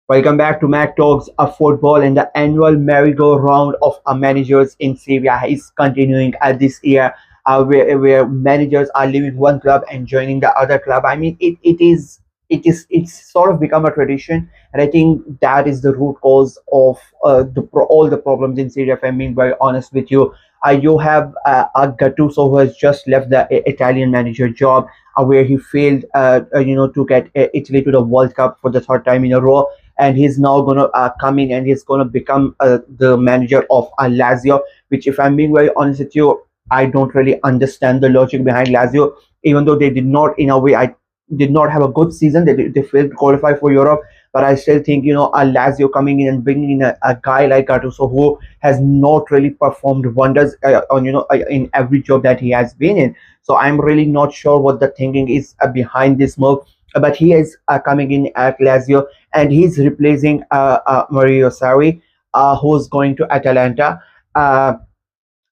Welcome back to Mac Talks of Football, and the annual merry-go-round of managers in Serie A is continuing this year, where managers are leaving one club and joining the other club. I mean, it's sort of become a tradition, and I think that is the root cause of all the problems in Serie A. If I'm being very honest with you, you have a Gattuso who has just left the Italian manager job, where he failed, to get Italy to the World Cup for the third time in a row, and he's now going to come in and he's going to become the manager of Lazio, which, if I'm being very honest with you, I don't really understand the logic behind Lazio, even though they did not, in a way, I did not have a good season. They failed to qualify for Europe, but I still think, a Lazio coming in and bringing in a guy like Gattuso, who has not really performed wonders in every job that he has been in. So I'm really not sure what the thinking is behind this move. But he is coming in at Lazio, and he's replacing Mario Sarri, who's going to Atalanta. Uh,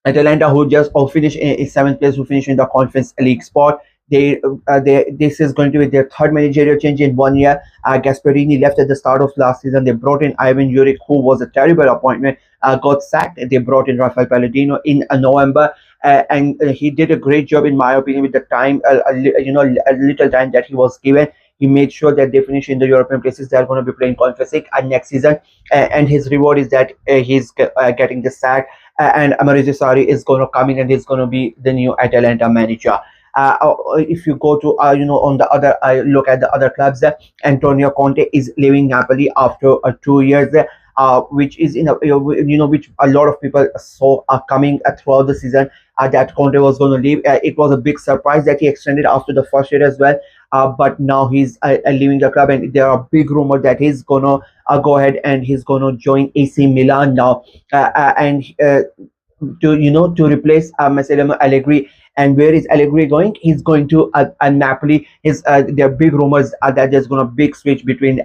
Atalanta, who just finished in seventh place, who finished in the Conference League spot. This is going to be their third managerial change in 1 year. Gasperini left at the start of last season. They brought in Ivan Juric, who was a terrible appointment, got sacked. They brought in Rafael Palladino in November, and he did a great job, in my opinion, with the time, a little time that he was given. He made sure that they finish in the European places. They are going to be playing Conference League next season, and his reward is that he's getting the sack, and Maurizio Sarri is going to come in and he's going to be the new Atalanta manager. If you go to on the other look at the other clubs, Antonio Conte is leaving Napoli after 2 years, which is which a lot of people saw coming throughout the season, that Conte was going to leave. It was a big surprise that he extended after the first year as well, but now he's leaving the club, and there are big rumors that he's gonna go ahead and he's gonna join AC Milan now, and to replace Massimiliano Allegri. And where is Allegri going? He's going to Napoli. There are big rumors that there's going to big switch between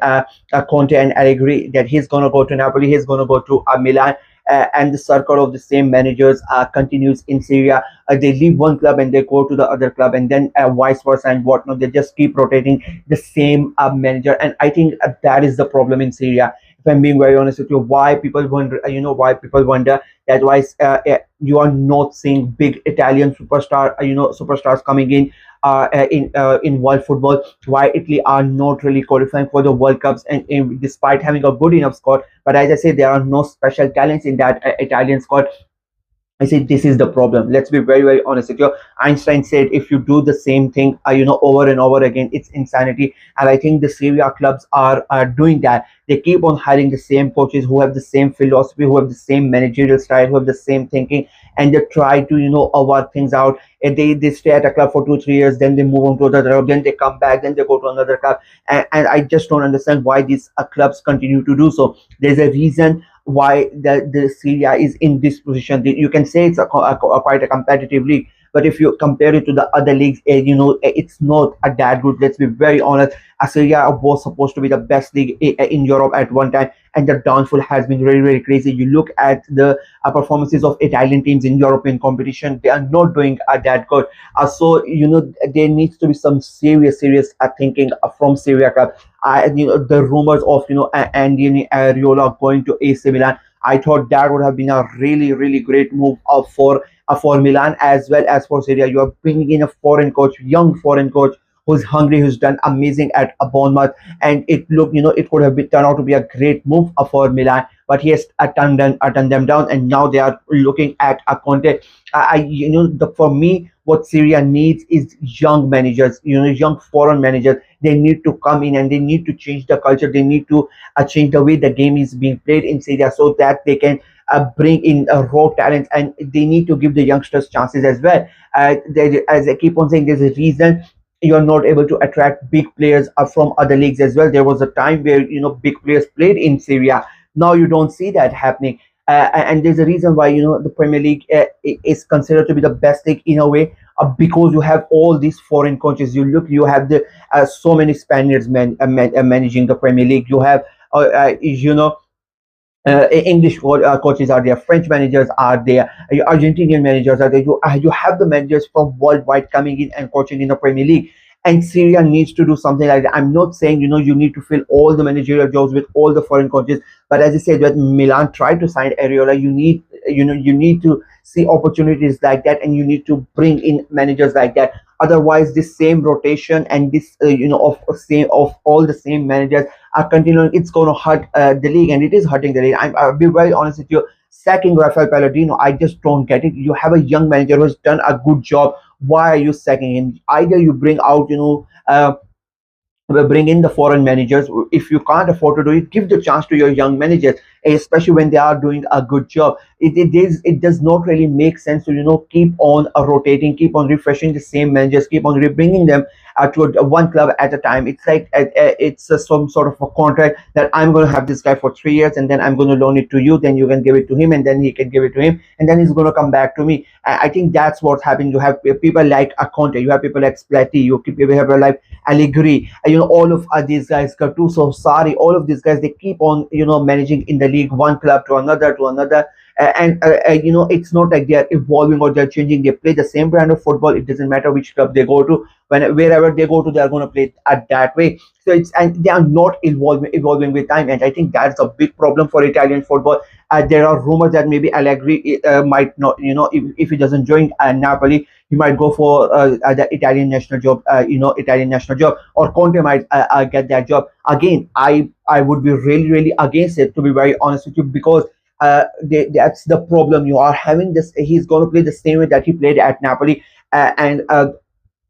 Conte and Allegri. That he's going to go to Napoli. He's going to go to Milan. And the circle of the same managers continues in Syria. They leave one club and they go to the other club, and then vice versa and whatnot. They just keep rotating the same manager, and I think that is the problem in Syria. If I'm being very honest with you, why people wonder, that why you are not seeing big Italian superstars coming in world football. Why Italy are not really qualifying for the World Cups, and despite having a good enough squad, but as I say, there are no special talents in that Italian squad. I say this is the problem. Let's be very, very honest with you. Einstein said, if you do the same thing, over and over again, it's insanity. And I think the Serie A clubs are doing that. They keep on hiring the same coaches who have the same philosophy, who have the same managerial style, who have the same thinking, and they try to, work things out. And they stay at a club for 2 3 years, then they move on to another club, then they come back, then they go to another club. And I just don't understand why these clubs continue to do so. There's a reason why the Syria is in this position. You can say it's quite a competitive league, but if you compare it to the other leagues, it's not that good. Let's be very honest. Syria was supposed to be the best league in Europe at one time, and the downfall has been very, very crazy. You look at the performances of Italian teams in European competition; they are not doing that good. So there needs to be some serious thinking from Syria club. The rumors of Andy Ariola going to AC Milan. I thought that would have been a really, really great move for Milan as well as for Syria. You are bringing in a foreign coach, young foreign coach, who's hungry, who's done amazing at a Bournemouth, and it could have turned out to be a great move for Milan, but he has turned them down, and now they are looking at a Conte. For me, what Syria needs is young managers, young foreign managers. They need to come in and they need to change the culture. They need to change the way the game is being played in Syria, so that they can bring in raw talent, and they need to give the youngsters chances as well. As I keep on saying, there's a reason you're not able to attract big players from other leagues as well. There was a time where big players played in Syria. Now you don't see that happening, and there's a reason why the Premier League is considered to be the best league in a way, because you have all these foreign coaches. You have the so many Spaniards managing the Premier League. You have English coaches are there, French managers are there, Argentinian managers are there. You have the managers from worldwide coming in and coaching in the Premier League. and Syria needs to do something like that. I'm not saying you need to fill all the managerial jobs with all the foreign coaches, but as I said, that Milan tried to sign Areola, you need to see opportunities like that, and you need to bring in managers like that. Otherwise, this same rotation and this of all the same managers are continuing. It's going to hurt the league, and it is hurting the league. I'll be very honest with you. Sacking Rafael Palladino, I just don't get it. You have a young manager who's done a good job. Why are you sacking him? Either you bring out, bring in the foreign managers. If you can't afford to do it, give the chance to your young managers, especially when they are doing a good job. It does not really make sense to keep on rotating, keep on refreshing the same managers, keep on bringing them to one club at a time. It's like it's some sort of a contract that I'm going to have this guy for 3 years, and then I'm going to loan it to you, then you can give it to him, and then he can give it to him, and then he's going to come back to me. I think that's what's happening. You have people like Aconte, you have people like Splatti, you have people like Allegri, all of these guys, Gattuso, Sari, all of these guys, they keep on, managing in the league, one club to another. It's not like they're evolving or they're changing. They play the same brand of football. It doesn't matter which club they go to. Wherever they go to, they're going to play at that way. So and they are not evolving with time. And I think that's a big problem for Italian football. There are rumors that maybe Allegri might not, if he doesn't join Napoli, he might go for the Italian national job, Italian national job, or Conte might get that job. Again, I would be really, really against it, to be very honest with you, because that's the problem. You are having this. He's going to play the same way that he played at Napoli, and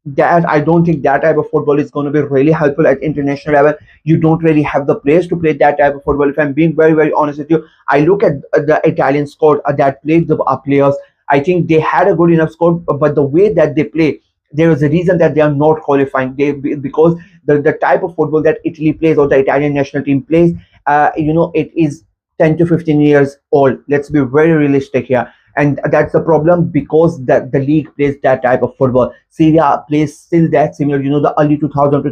that I don't think that type of football is going to be really helpful at international level. You don't really have the players to play that type of football. If I'm being very, very honest with you, I look at the Italian squad that played the players. I think they had a good enough squad, but the way that they play, there is a reason that they are not qualifying. Because the type of football that Italy plays or the Italian national team plays, it is 10 to 15 years old. Let's be very realistic here. And that's the problem, because the league plays that type of football. Serie A plays still that similar, the early 2000,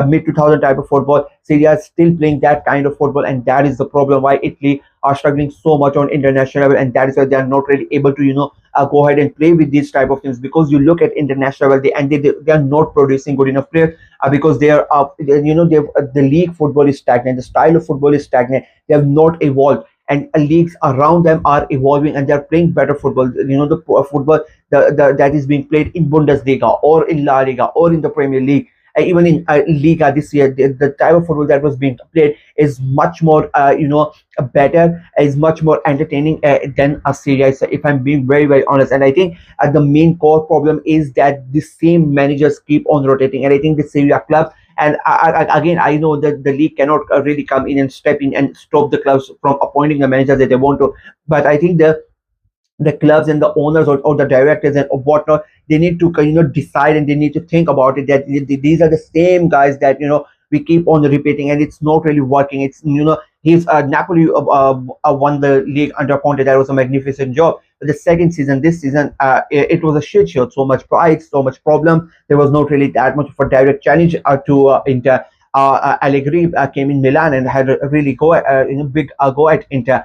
mid 2000 type of football. Serie A is still playing that kind of football, and that is the problem why Italy are struggling so much on international level, and that is why they are not really able to, go ahead and play with these type of things. Because you look at international level, they are not producing good enough players, because they are, the league football is stagnant, the style of football is stagnant. They have not evolved, and leagues around them are evolving, and they're playing better football. The football that is being played in Bundesliga or in La Liga or in the Premier League, even in Liga this year, the type of football that was being played is much more, better, is much more entertaining than a series. If I'm being very, very honest, and I think the main core problem is that the same managers keep on rotating, and I think the Serie A clubs. And again, I know that the league cannot really come in and step in and stop the clubs from appointing the manager that they want to. But I think the clubs and the owners, or the directors and whatnot, they need to decide, and they need to think about it, that these are the same guys that we keep on repeating, and it's not really working. It's he's Napoli won the league under Conte. That was a magnificent job. But the second season, this season, it was a shit show. So much pride, so much problem. There was not really that much of a direct challenge to Inter. Allegri came in Milan and had a really big go at Inter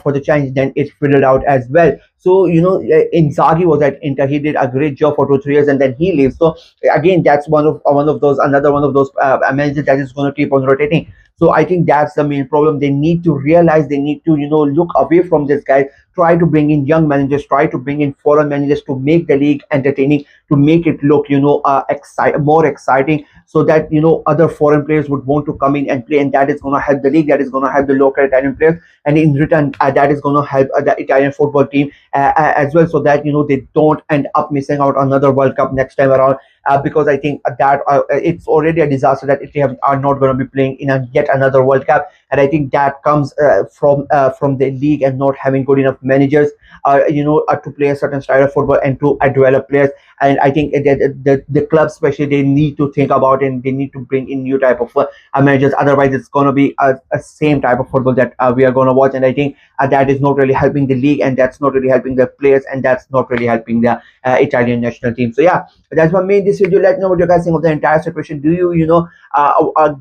for the challenge. Then it fiddled out as well. So Inzaghi was at Inter. He did a great job for 2 3 years, and then he leaves. So again, that's another one of those managers that is going to keep on rotating. So I think that's the main problem. They need to realize, they need to look away from this guy. Try to bring in young managers. Try to bring in foreign managers to make the league entertaining, to make it look more exciting, so that other foreign players would want to come in and play, and that is going to help the league. That is going to help the local Italian players, and in return, that is going to help the Italian football team as well, so that they don't end up missing out another World Cup next time around. Because I think that it's already a disaster that Italy are not going to be playing in yet another World Cup, and I think that comes from the league and not having good enough managers, to play a certain style of football and to develop players. And I think the clubs, especially, they need to think about it, and they need to bring in new type of managers. Otherwise, it's going to be a same type of football that we are going to watch, and I think that is not really helping the league, and that's not really helping the players, and that's not really helping the Italian national team. So yeah, that's what made this video. Let me know what you guys think of the entire situation. Do you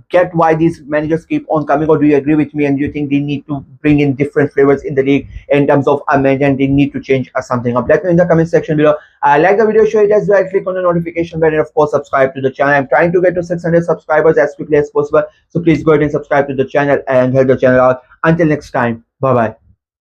get why these managers keep on coming, or do you agree with me, and do you think they need to bring in different flavors in the league in terms of a manager, and they need to change something up? Let me know in the comment section below. Like the video, share it as well, click on the notification bell, and of course subscribe to the channel. I'm trying to get to 600 subscribers as quickly as possible, so please go ahead and subscribe to the channel and help the channel out. Until next time, bye bye.